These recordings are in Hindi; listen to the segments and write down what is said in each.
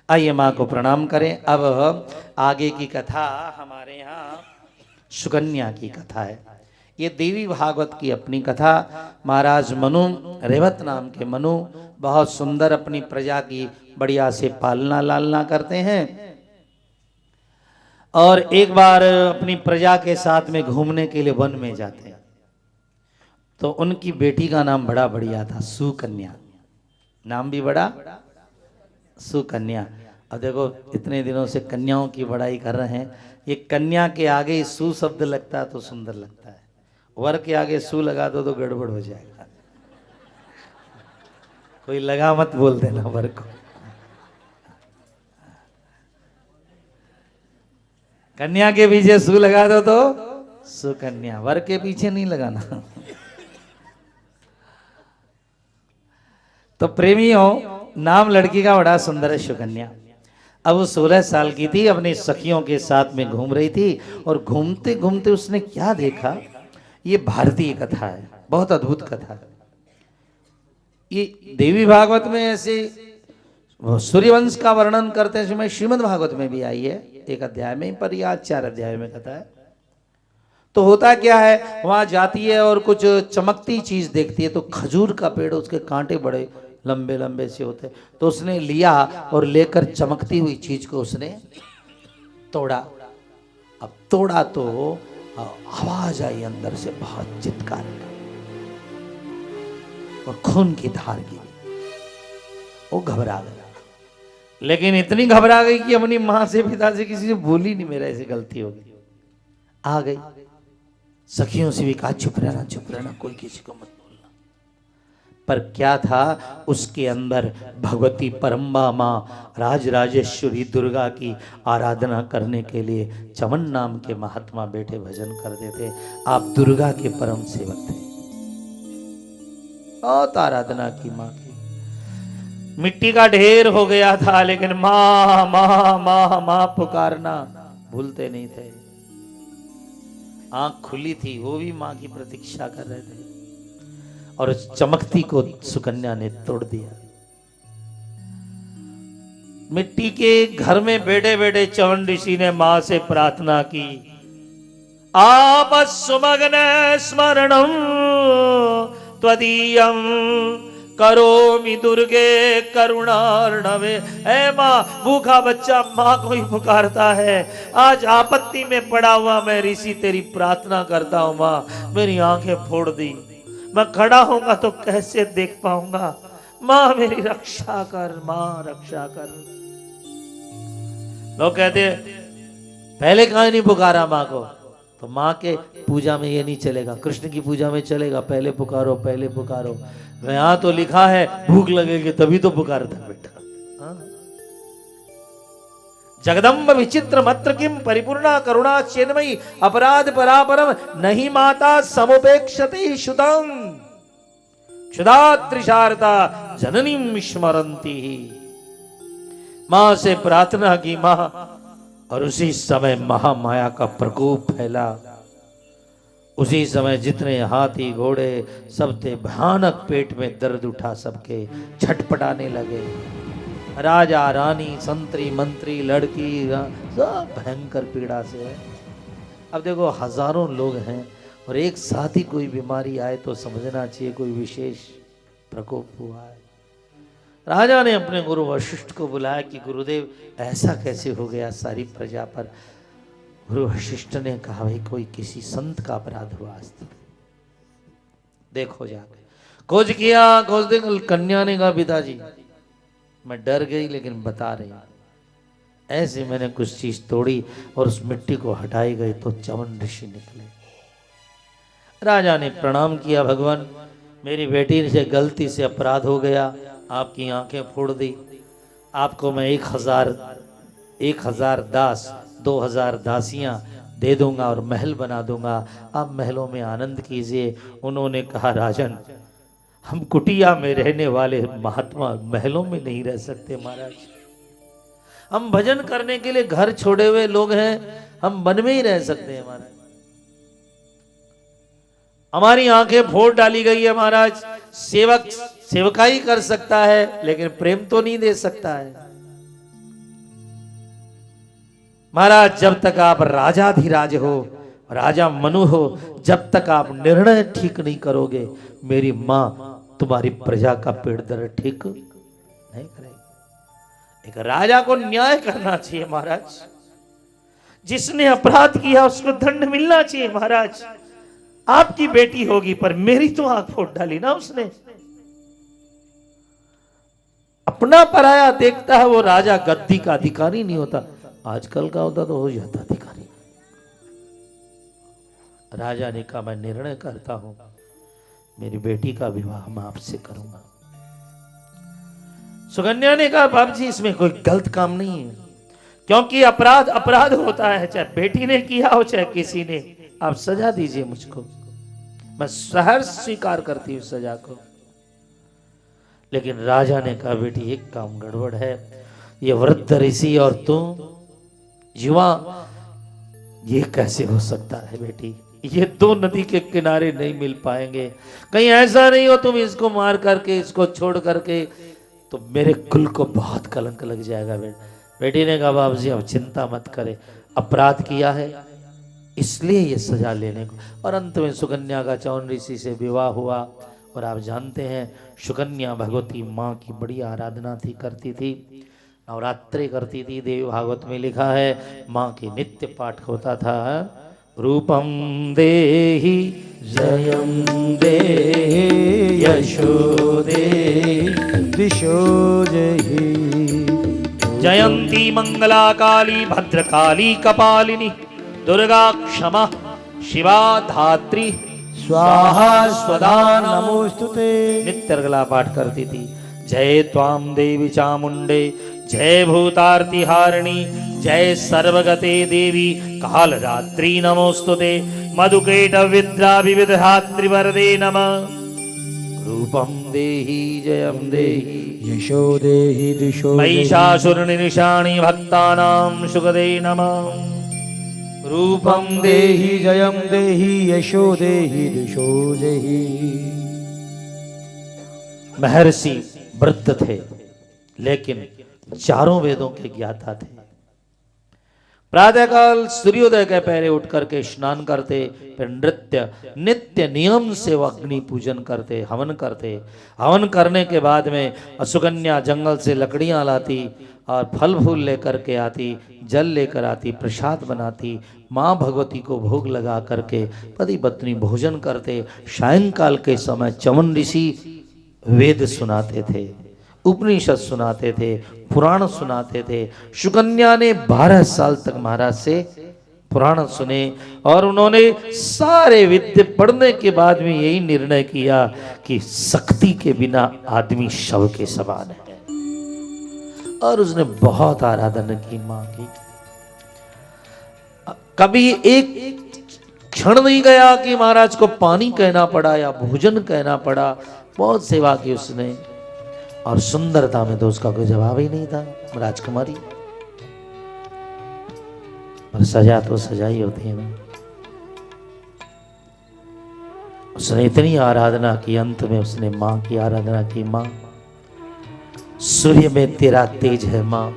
आइए माँ को प्रणाम करें। अब आगे की कथा हमारे यहाँ सुकन्या की कथा है। ये देवी भागवत की अपनी कथा। महाराज मनु, रेवत नाम के मनु बहुत सुंदर अपनी प्रजा की बढ़िया से पालना लालना करते हैं। और एक बार अपनी प्रजा के साथ में घूमने के लिए वन में जाते हैं, तो उनकी बेटी का नाम बड़ा बढ़िया था, सुकन्या। नाम भी बड़ा सुकन्या। अब देखो इतने दिनों से कन्याओं की बड़ाई कर रहे हैं, ये कन्या के आगे सु शब्द लगता है तो सुंदर लगता है, वर के आगे सु लगा दो तो गड़बड़ हो जाएगा। कोई लगा मत बोल देना वर को। कन्या के पीछे सु लगा दो तो सुकन्या, वर के पीछे नहीं लगाना। तो प्रेमियों, नाम लड़की का बड़ा सुंदर है, सुकन्या। अब वो 16 साल की थी, अपनी सखियों के साथ में घूम रही थी, और घूमते घूमते उसने क्या देखा, ये भारतीय कथा है, बहुत अद्भुत कथा है। ये देवी भागवत में ऐसे सूर्यवंश का वर्णन करते हैं, इसमें श्रीमद् भागवत में भी आई है, एक अध्याय में, पर या 4 अध्याय में कथा है। तो होता क्या है, वहां जाती है और कुछ चमकती चीज देखती है, तो खजूर का पेड़, उसके कांटे बड़े लंबे लंबे से होते, तो उसने लिया और लेकर चमकती हुई चीज को उसने तोड़ा। अब तोड़ा तो आवाज आई अंदर से, बहुत चित्कार का, और खून की धार गिरी। वो घबरा गया, लेकिन इतनी घबरा गई कि अपनी मां से पिता से किसी से बोली नहीं, मेरा ऐसी गलती हो गई। आ गई, सखियों से भी कहा चुप रहना, कोई किसी को मत बोलना। पर क्या था, उसके अंदर भगवती परम्बा माँ राजराजेश्वरी दुर्गा की आराधना करने के लिए चमन नाम के महात्मा बैठे भजन करते थे। आप दुर्गा के परम सेवक थे, बहुत आराधना की माँ की। मिट्टी का ढेर हो गया था, लेकिन माँ माँ माँ माँ पुकारना भूलते नहीं थे। आंख खुली थी, वो भी मां की प्रतीक्षा कर रहे थे, और उस चमकती को सुकन्या ने तोड़ दिया। मिट्टी के घर में बैठे बैठे चवन ऋषि ने मां से प्रार्थना की, आप सुमग्न स्मरणम त्वदीयम करोमि दुर्गे करुणार्णवे। ऐ माँ, भूखा बच्चा माँ को ही पुकारता है, आज आपत्ति में पड़ा हुआ मैं ऋषि तेरी प्रार्थना करता हूँ माँ, मेरी आंखें फोड़ दी, मैं खड़ा होऊंगा तो कैसे देख पाऊंगा, माँ मेरी रक्षा कर, माँ रक्षा कर। लोग कहते पहले कहा नहीं पुकारा माँ को, तो माँ के पूजा में ये नहीं चलेगा, कृष्ण की पूजा में चलेगा, पहले पुकारो पहले पुकारो। यहाँ तो लिखा है भूख लगेगी तभी तो पुकारता बेटा। जगदम्ब विचित्र मत्र किम परिपूर्णा करुणा चेन्मयी अपराध परापरम नहीं माता समुपेक्षते शुदं क्षुधा त्रिशारदा जननीम स्मरन्ति। मां से प्रार्थना की मां, और उसी समय महामाया का प्रकोप फैला। उसी समय जितने हाथी घोड़े सब थे, भयानक पेट में दर्द उठा, सबके छटपटाने लगे। राजा रानी संतरी मंत्री लड़की सब भयंकर पीड़ा से है। अब देखो हजारों लोग हैं, और एक साथ ही कोई बीमारी आए तो समझना चाहिए कोई विशेष प्रकोप हुआ है। राजा ने अपने गुरु वशिष्ठ को बुलाया कि गुरुदेव ऐसा कैसे हो गया सारी प्रजा पर। गुरु वशिष्ठ ने कहा, भाई कोई किसी संत का अपराध हुआ आज तक, देखो जाके। खोज किया, खोज देख, कन्या ने कहा पिताजी मैं डर गई, लेकिन बता रही हूं, ऐसे मैंने कुछ चीज तोड़ी और उस मिट्टी को हटाई गई तो चवन ऋषि निकले। राजा ने प्रणाम किया, भगवान मेरी बेटी से गलती से अपराध हो गया, आपकी आंखें फोड़ दी, आपको मैं 1000 दास 2000 दासियां दे दूंगा और महल बना दूंगा, आप महलों में आनंद कीजिए। उन्होंने कहा, राजन हम कुटिया में रहने वाले महात्मा महलों में नहीं रह सकते महाराज, हम भजन करने के लिए घर छोड़े हुए लोग हैं, हम वन में ही रह सकते हैं महाराज। हमारी आंखें फोड़ डाली गई है महाराज, सेवक सेवकाई कर सकता है लेकिन प्रेम तो नहीं दे सकता है। महाराज जब तक आप राजाधिराज हो, राजा मनु हो, जब तक आप निर्णय ठीक नहीं करोगे, मेरी मां तुम्हारी प्रजा का पेट दर्द ठीक नहीं करेगी। एक राजा को न्याय करना चाहिए महाराज, जिसने अपराध किया उसको दंड मिलना चाहिए महाराज। आपकी बेटी होगी पर मेरी तो आंख फोड़ डाली ना उसने। अपना पराया देखता है वो राजा गद्दी का अधिकारी नहीं होता, आजकल का होता तो हो जाता अधिकारी। राजा ने कहा मैं निर्णय करता हूं, मेरी बेटी का विवाह मैं आपसे करूंगा। सुकन्या ने कहा बाप जी इसमें कोई गलत काम नहीं है, क्योंकि अपराध अपराध होता है, चाहे बेटी ने किया हो चाहे किसी ने। आप सजा दीजिए मुझको, मैं सहर्ष स्वीकार करती हूं सजा को। लेकिन राजा ने कहा बेटी एक काम गड़बड़ है, ये वृद्ध ऋषि और तुम युवा, ये कैसे हो सकता है बेटी? ये दो नदी के किनारे नहीं मिल पाएंगे। कहीं ऐसा नहीं हो तुम इसको मार करके इसको छोड़ करके, तो मेरे कुल को बहुत कलंक लग जाएगा। बेटी ने कहा बाबू जी अब चिंता मत करे, अपराध किया है इसलिए ये सजा लेने को। और अंत में सुकन्या का चौन ऋषि से विवाह हुआ। और आप जानते हैं सुकन्या भगवती माँ की बड़ी आराधना थी, करती थी, नवरात्रि करती थी। देवी भागवत में लिखा है माँ की नित्य पाठ होता था, रूपम देहि जयम देहि यशो देहि दिशो देहि, जयंती मंगला काली भद्रकाली कपालिनी दुर्गा क्षमा शिवा धात्री स्वाहा स्वधा नमोस्तुते। नित्य अर्गला पाठ करती थी। जय त्वाम देवी चामुंडे, जय भूतार्ति हारिणी, जय सर्वगते देवी कालरात्रि नमोस्तुते, मधुकेट विद्रा विविधात्रि वरदे नमः। रूपम देहि जयम देहि यशो देहि दिशो, महिषासुर निशाणी भक्तानां सुखदे नमः। रूपम देहि जयम देहि यशो देहि दिशो देहि। महर्षि वृद्ध थे लेकिन चारों वेदों के ज्ञाता थे। प्रातःकाल सूर्योदय के पहले उठ करके स्नान करते, फिर नित्य नियम से वो अग्नि पूजन करते, हवन करते। हवन करने के बाद में सुकन्या जंगल से लकड़ियां लाती और फल फूल लेकर के आती, जल लेकर आती, प्रसाद बनाती, माँ भगवती को भोग लगा करके पति पत्नी भोजन करते। सायंकाल के समय चमन ऋषि वेद सुनाते थे, उपनिषद सुनाते थे, पुराण सुनाते थे। सुकन्या ने 12 साल तक महाराज से पुराण सुने और उन्होंने सारे विद्या पढ़ने के बाद में यही निर्णय किया कि शक्ति के बिना आदमी शव के समान है। और उसने बहुत आराधना की मां की। कभी एक क्षण नहीं गया कि महाराज को पानी कहना पड़ा या भोजन कहना पड़ा। बहुत सेवा की उसने, और सुंदरता में तो उसका कोई जवाब ही नहीं था राजकुमारी। और सजा तो सजा ही होती है ना। उसने इतनी आराधना की, अंत में उसने मां की आराधना की। मां, सूर्य में तेरा तेज है मां,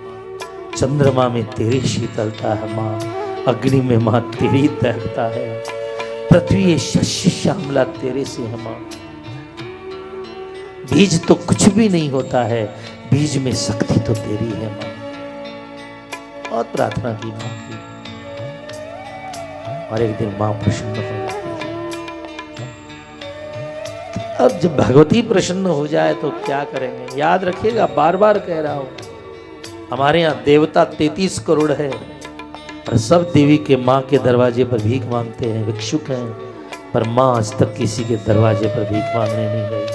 चंद्रमा में तेरी शीतलता है मां, अग्नि में मां तेरी दहकता है, पृथ्वी ये शस्य श्यामला तेरे से है मां। बीज तो कुछ भी नहीं होता है, बीज में शक्ति तो तेरी है मां। बहुत प्रार्थना की मां की, और एक दिन मां प्रसन्न हो जाती है। अब जब भगवती प्रसन्न हो जाए तो क्या करेंगे? याद रखिएगा, बार बार कह रहा हूं, हमारे यहाँ देवता 33 करोड़ है और सब देवी के माँ के दरवाजे पर भीख मांगते हैं, भिक्षुक हैं, पर माँ आज तक किसी के दरवाजे पर भीख मांगने नहीं गई।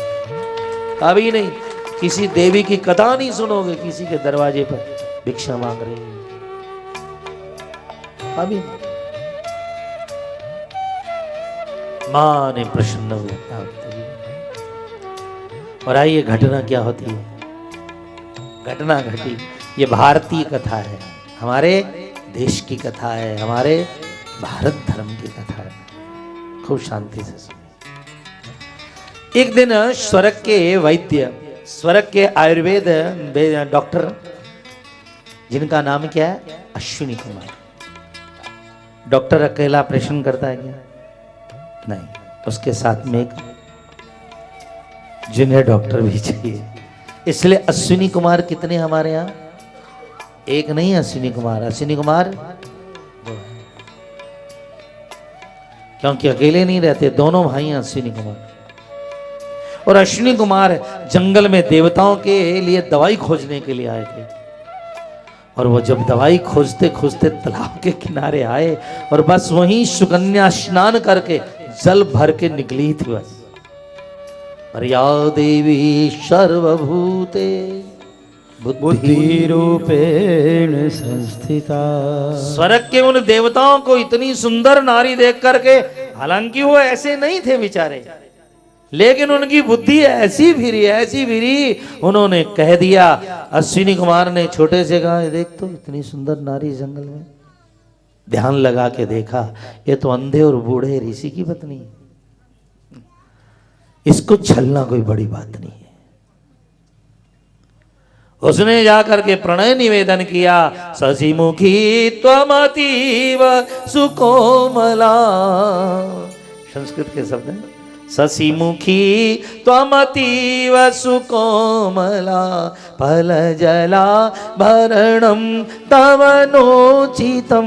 कभी नहीं, किसी देवी की कथा नहीं सुनोगे किसी के दरवाजे पर भिक्षा मांग रही है, कभी नहीं। मां ने प्रसन्न होता है। और आइए घटना क्या होती है। घटना घटी, ये भारतीय कथा है, हमारे देश की कथा है, हमारे भारत धर्म की कथा है। खूब शांति से सुनिए। एक दिन स्वर्ग के वैद्य, स्वर्ग के आयुर्वेद डॉक्टर, जिनका नाम क्या है, अश्विनी कुमार, डॉक्टर अकेला ऑपरेशन करता है क्या? नहीं, उसके साथ में एक जूनियर डॉक्टर भी चाहिए। इसलिए अश्विनी कुमार कितने हमारे यहाँ? एक नहीं अश्विनी कुमार, अश्विनी कुमार क्योंकि अकेले नहीं रहते, दोनों भाई हैं अश्विनी कुमार। और अश्विनी कुमार जंगल में देवताओं के लिए दवाई खोजने के लिए आए थे। और वो जब दवाई खोजते खोजते तालाब के किनारे आए और बस वहीं सुकन्या स्नान करके जल भर के निकली थी बस। और या देवी सर्वभूते बुद्धि रूपेण संस्थिता। स्वर्ग के उन देवताओं को इतनी सुंदर नारी देख करके, हालांकि वो ऐसे नहीं थे बेचारे, लेकिन उनकी बुद्धि ऐसी फिरी, उन्होंने कह दिया। अश्विनी कुमार ने छोटे से कहा, देख तो इतनी सुंदर नारी जंगल में। ध्यान लगा के देखा, ये तो अंधे और बूढ़े ऋषि की पत्नी है, इसको छलना कोई बड़ी बात नहीं है। उसने जाकर के प्रणय निवेदन किया, शशिमुखी त्वमतीव सुकोमला। संस्कृत के शब्द है, शशिमुखी त्वमतीव सुकोमला फलजला भरणम तव नोचितम।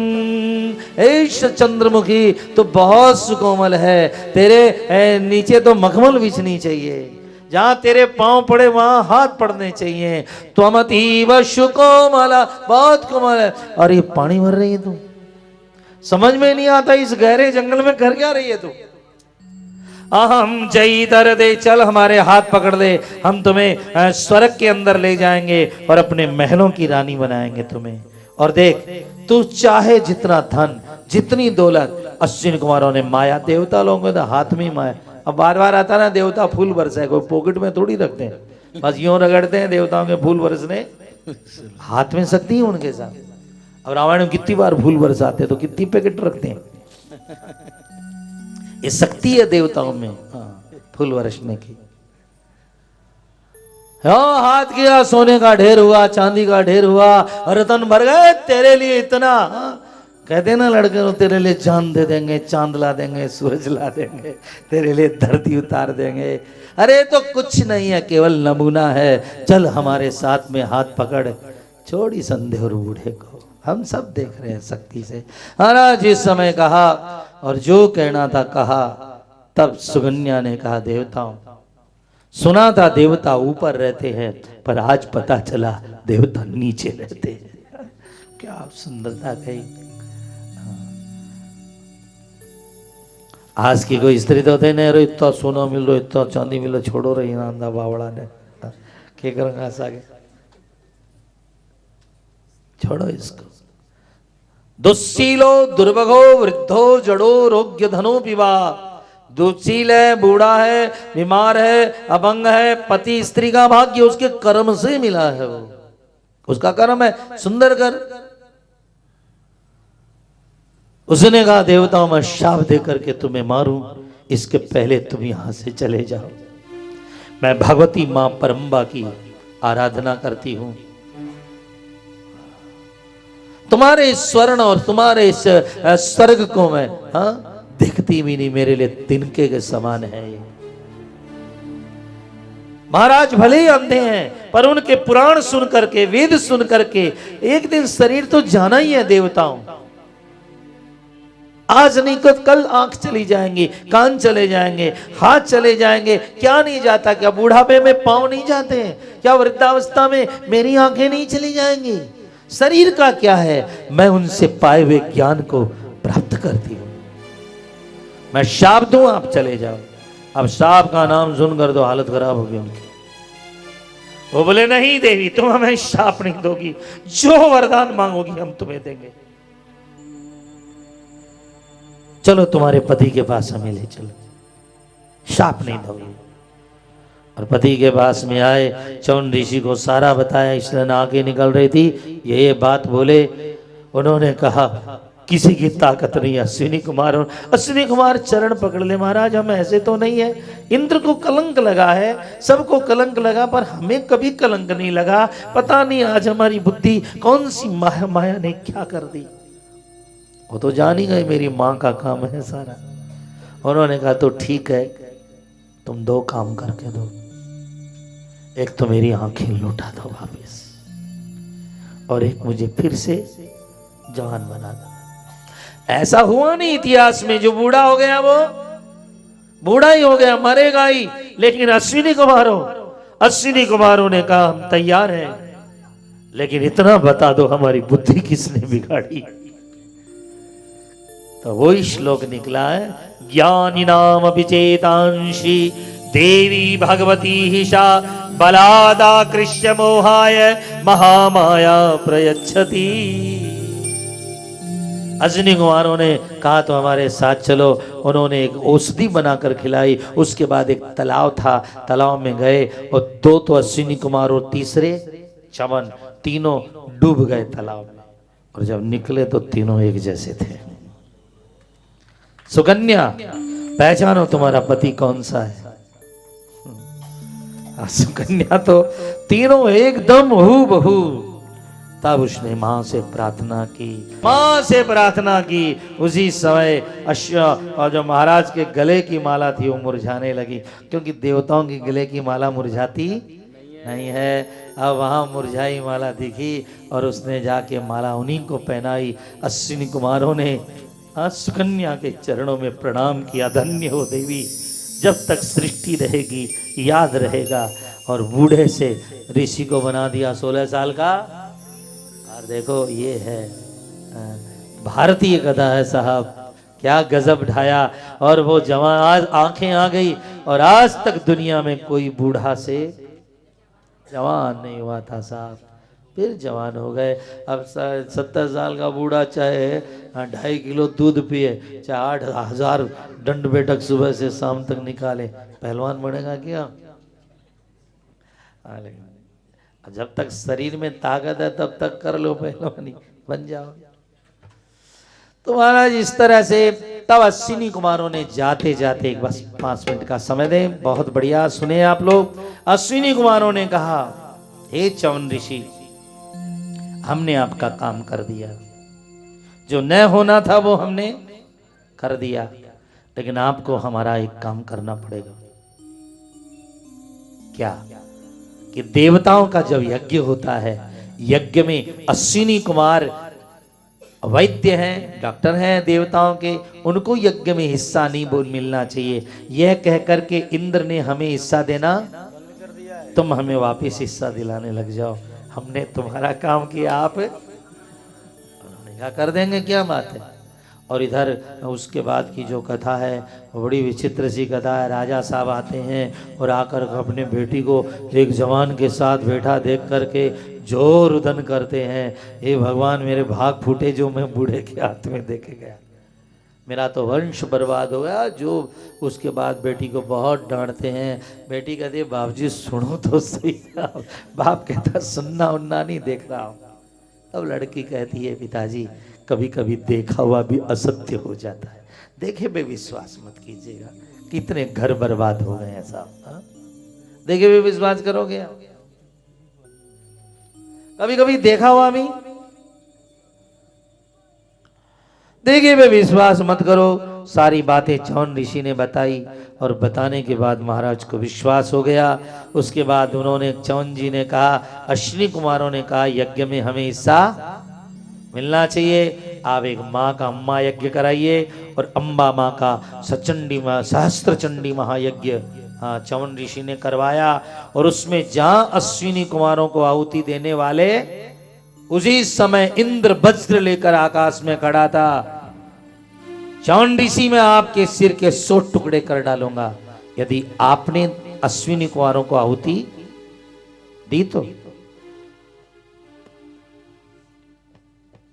ऐश चंद्रमुखी तो बहुत सुकोमल है, तेरे नीचे तो मखमल बिछनी चाहिए, जहां तेरे पांव पड़े वहां हाथ पड़ने चाहिए। त्वमतीव सुकोमला, बहुत कोमल है। और ये पानी भर रही है तू, समझ में नहीं आता इस गहरे जंगल में कर क्या रही है तू? अहम जई दर दे, चल हमारे हाथ पकड़ ले, हम तुम्हें स्वर्ग के अंदर ले जाएंगे और अपने महलों की रानी बनाएंगे तुम्हें। और देख, तू चाहे जितना धन, जितनी दौलत। अश्विनी कुमारों ने माया, देवता लोगों के हाथ में माया। अब बार बार आता ना देवता फूल बरसाए, कोई पॉकेट में थोड़ी रखते हैं, बस यूं रगड़ते हैं। देवताओं के फूल बरसने हाथ में शक्ति है उनके साथ। अब रामायण में कितनी बार फूल बरसाते तो कितनी पैकेट रखते हैं, ये शक्ति है देवताओं में। फूल बरसने की। हाँ, हाथ किया, सोने का ढेर हुआ, चांदी का ढेर हुआ, रतन भर गए तेरे लिए इतना। कहते ना लड़के, तेरे लिए चांद दे देंगे, चांद ला देंगे, सूरज ला देंगे, तेरे लिए धरती उतार देंगे। अरे तो कुछ नहीं है, केवल नमूना है। चल हमारे साथ में हाथ पकड़, छोड़ी संदेह और बूढ़े को, हम सब देख रहे हैं शक्ति से। महाराज जिस समय कहा और जो कहना था कहा, तब सुकन्या ने कहा, देवताओं, सुना था देवता ऊपर रहते हैं, पर आज पता चला देवता नीचे रहते हैं। क्या सुंदरता कही। आज की कोई स्त्री तो थे नहीं, इतना सोना मिल रहा, इतना चांदी मिल रहा, छोड़ो रही नांदा बावड़ा ने के करेंगे आगे, छोड़ो इसको। दुस्सीलो दुर्भगो वृद्धो जड़ो रोग्य धनो पिबा। दुशील है, बूढ़ा है, बीमार है, अपंग है, पति स्त्री का भाग्य उसके कर्म से मिला है, वो उसका कर्म है। सुंदर कर। उसने कहा, देवताओं मैं शाप दे करके तुम्हें मारूं, इसके पहले तुम यहां से चले जाओ। मैं भगवती मां परम्बा की आराधना करती हूं। तुम्हारे स्वर्ण और तुम्हारे इस स्वर्ग को मैं दिखती भी नहीं, मेरे लिए तिनके के समान है ये। महाराज भले ही अंधे हैं, पर उनके पुराण सुन करके, वेद सुन करके एक दिन शरीर तो जाना ही है देवताओं। आज नहीं तो कल आंख चली जाएंगी, कान चले जाएंगे, हाथ चले जाएंगे। क्या नहीं जाता? क्या बुढ़ापे में पांव नहीं जाते हैं? क्या वृद्धावस्था में मेरी आंखें नहीं चली जाएंगी? शरीर का क्या है, मैं उनसे पाए हुए ज्ञान को प्राप्त करती हूं। मैं शाप दूं, आप चले जाओ। अब शाप का नाम सुनकर तो हालत खराब हो गई उनकी। वो बोले, नहीं देवी, तुम हमें शाप नहीं दोगी, जो वरदान मांगोगी हम तुम्हें देंगे। चलो तुम्हारे पति के पास हमें ले चलो, शाप नहीं दोगे। और पति के पास में आए, चौन ऋषि को सारा बताया, इसलिए आगे निकल रही थी, ये बात बोले। उन्होंने कहा, किसी की ताकत नहीं। अश्विनी कुमार चरण पकड़ ले, महाराज हम ऐसे तो नहीं है। इंद्र को कलंक लगा है, सबको कलंक लगा, पर हमें कभी कलंक नहीं लगा। पता नहीं आज हमारी बुद्धि कौन सी माया ने क्या कर दी। वो तो जान ही गए मेरी माँ का काम है सारा। उन्होंने कहा तो ठीक है, तुम दो काम करके दो, एक तो मेरी आंखें लौटा दो वापिस, और एक मुझे फिर से जवान बना दो। ऐसा हुआ नहीं इतिहास में, जो बूढ़ा हो गया वो बूढ़ा ही हो गया, मरेगा ही। लेकिन अश्विनी कुमारों ने कहा हम तैयार हैं, लेकिन इतना बता दो हमारी बुद्धि किसने बिगाड़ी। तो वही श्लोक निकला है, ज्ञानी नाम विचेतांशी देवी भगवती हिषा बलादा कृष्ण मोहाय महामाया प्रयच्छति। अश्विनी कुमारों ने कहा तो हमारे साथ चलो। उन्होंने एक औषधि बनाकर खिलाई। उसके बाद एक तालाब था, तालाब में गए और दो तो अश्विनी कुमार और तीसरे चमन, तीनों डूब गए तालाब में। और जब निकले तो तीनों एक जैसे थे। सुकन्या, पहचानो तुम्हारा पति कौन सा है? सुकन्या तो तीनों एकदम हूबहू। तब उसने मां से प्रार्थना की। उसी समय और जो महाराज के गले की माला थी वो मुरझाने लगी, क्योंकि देवताओं की गले की माला मुरझाती नहीं है। अब वहां मुरझाई माला दिखी और उसने जाके माला उन्हीं को पहनाई। अश्विनी कुमारों ने सुकन्या के चरणों में प्रणाम किया, धन्य हो देवी, जब तक सृष्टि रहेगी याद रहेगा। और बूढ़े से ऋषि को बना दिया 16 साल का। और देखो ये है भारतीय कथा है साहब, क्या गजब ढाया। और वो जवान, आज आंखें आ गई, और आज तक दुनिया में कोई बूढ़ा से जवान नहीं हुआ था साहब, फिर जवान हो गए। अब 70 साल का बूढ़ा चाहे 2.5 किलो दूध पिए, चाहे 8,000 दंड बैठक सुबह से शाम तक निकाले, पहलवान बनेगा क्या? जब तक शरीर में ताकत है तब तक कर लो पहलवानी, बन जाओ। तो महाराज इस तरह से तब अश्विनी कुमारों ने जाते जाते, बस 5 मिनट का समय दें, बहुत बढ़िया सुने आप लोग। अश्विनी कुमारों ने कहा, हे च्यवन ऋषि, हमने आपका काम कर दिया, जो न होना था वो हमने कर दिया, लेकिन आपको हमारा एक काम करना पड़ेगा। क्या? कि देवताओं का जब यज्ञ होता है, यज्ञ में अश्विनी कुमार वैद्य हैं, डॉक्टर हैं देवताओं के, उनको यज्ञ में हिस्सा नहीं मिलना चाहिए। यह कह करके इंद्र ने हमें हिस्सा देना, तुम हमें वापस हिस्सा दिलाने लग जाओ, हमने तुम्हारा काम किया, आप। उन्होंने क्या कर देंगे, क्या बात है। और इधर उसके बाद की जो कथा है बड़ी विचित्र सी कथा है। राजा साहब आते हैं और आकर अपने बेटी को एक जवान के साथ बैठा देख करके जोर रुदन करते हैं, हे भगवान मेरे भाग फूटे जो मैं बूढ़े के हाथ में देखे गया, मेरा तो वंश बर्बाद हो गया। जो उसके बाद बेटी को बहुत डांटते हैं। बेटी कहती है, बाप जी सुनो तो सही। बाप कहता सुनना उन्ना नहीं, देख रहा हूँ। तब लड़की कहती है, पिताजी कभी कभी देखा हुआ भी असत्य हो जाता है, देखे पे विश्वास मत कीजिएगा, कितने घर बर्बाद हो गए हैं साहब, देखे पे विश्वास करोगे? कभी कभी देखा हुआ भी देखे पे विश्वास मत करो। सारी बातें च्यवन ऋषि ने बताई और बताने के बाद महाराज को विश्वास हो गया। उसके बाद उन्होंने, च्यवन जी ने कहा, अश्विनी कुमारों ने कहा, यज्ञ में हमें हिस्सा मिलना चाहिए, आप एक माँ का अम्मा यज्ञ कराइए और अम्बा माँ का सचंडी सहस्त्र चंडी महायज्ञ च्यवन ऋषि ने करवाया। और उसमें जहां अश्विनी कुमारों को आहुति देने वाले, उसी समय इंद्र वज्र लेकर आकाश में खड़ा था। च्यवन ऋषि, मैं आपके सिर के 100 टुकड़े कर डालूंगा यदि आपने अश्विनी कुमारों को आहुति दी तो।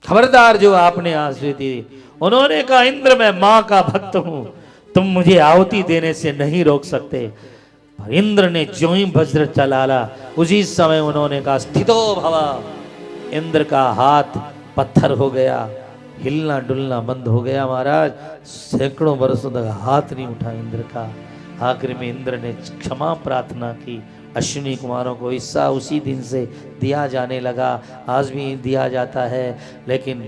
खबरदार जो आपने आहुति दी। उन्होंने कहा, इंद्र मैं मां का भक्त हूं, तुम मुझे आहुति देने से नहीं रोक सकते। पर इंद्र ने जो ही वज्र चलाला, उसी समय उन्होंने कहा, स्थितो भव। इंद्र का हाथ पत्थर हो गया, हिलना डुलना बंद हो गया। महाराज सैकड़ों वर्षों तक हाथ नहीं उठा इंद्र का। आखिर में इंद्र ने क्षमा प्रार्थना की। अश्विनी कुमारों को हिस्सा उसी दिन से दिया जाने लगा, आज भी दिया जाता है। लेकिन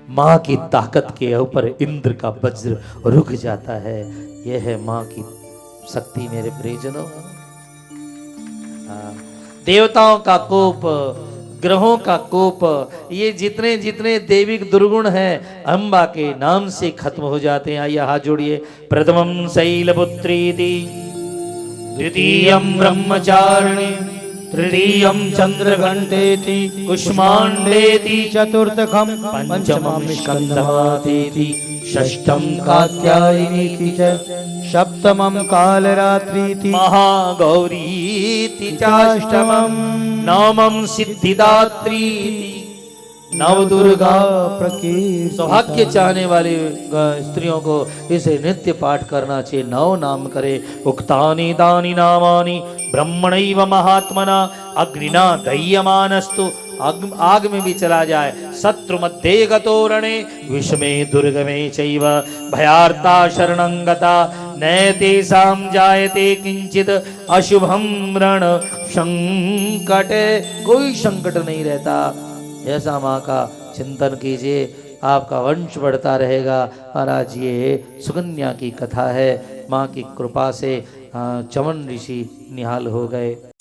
माँ की ताकत के ऊपर इंद्र का वज्र रुक जाता है। यह है माँ की शक्ति मेरे प्रियजनों। देवताओं का कोप, ग्रहों का कोप, ये जितने जितने देविक दुर्गुण हैं अम्बा के नाम से खत्म हो जाते हैं। आइए हाथ जोड़िए। प्रथमं शैलपुत्रीति, द्वितीयं ब्रह्मचारिणी, तृतीयं चंद्रघंटेति, कुष्मांडेति, चतुर्थकं पंचमं स्कंदमातेति, षष्ठं कात्यायनीति च, सप्तमं कालरात्रीति, महागौरीति चाष्टमं, नवमं सिद्धिदात्रीति, नवदुर्गा प्रकीर्तिता। सौभाग्य चाहने वाली स्त्रियों को इसे नित्य पाठ करना चाहिए। नव नाम करे। उक्तानि दानि नामानि ब्रह्मणैव महात्मना, अग्निना दह्यमानस्तु, आग में भी चला जाए, शत्रु मध्ये गतो रणे, विषमे दुर्गमे चैव, भयार्ता शरणं गता, नैतेषां जायते किंचित अशुभं रण संकटे। कोई संकट नहीं रहता। ऐसा माँ का चिंतन कीजिए, आपका वंश बढ़ता रहेगा। महाराज ये सुकन्या की कथा है। माँ की कृपा से चमन ऋषि निहाल हो गए।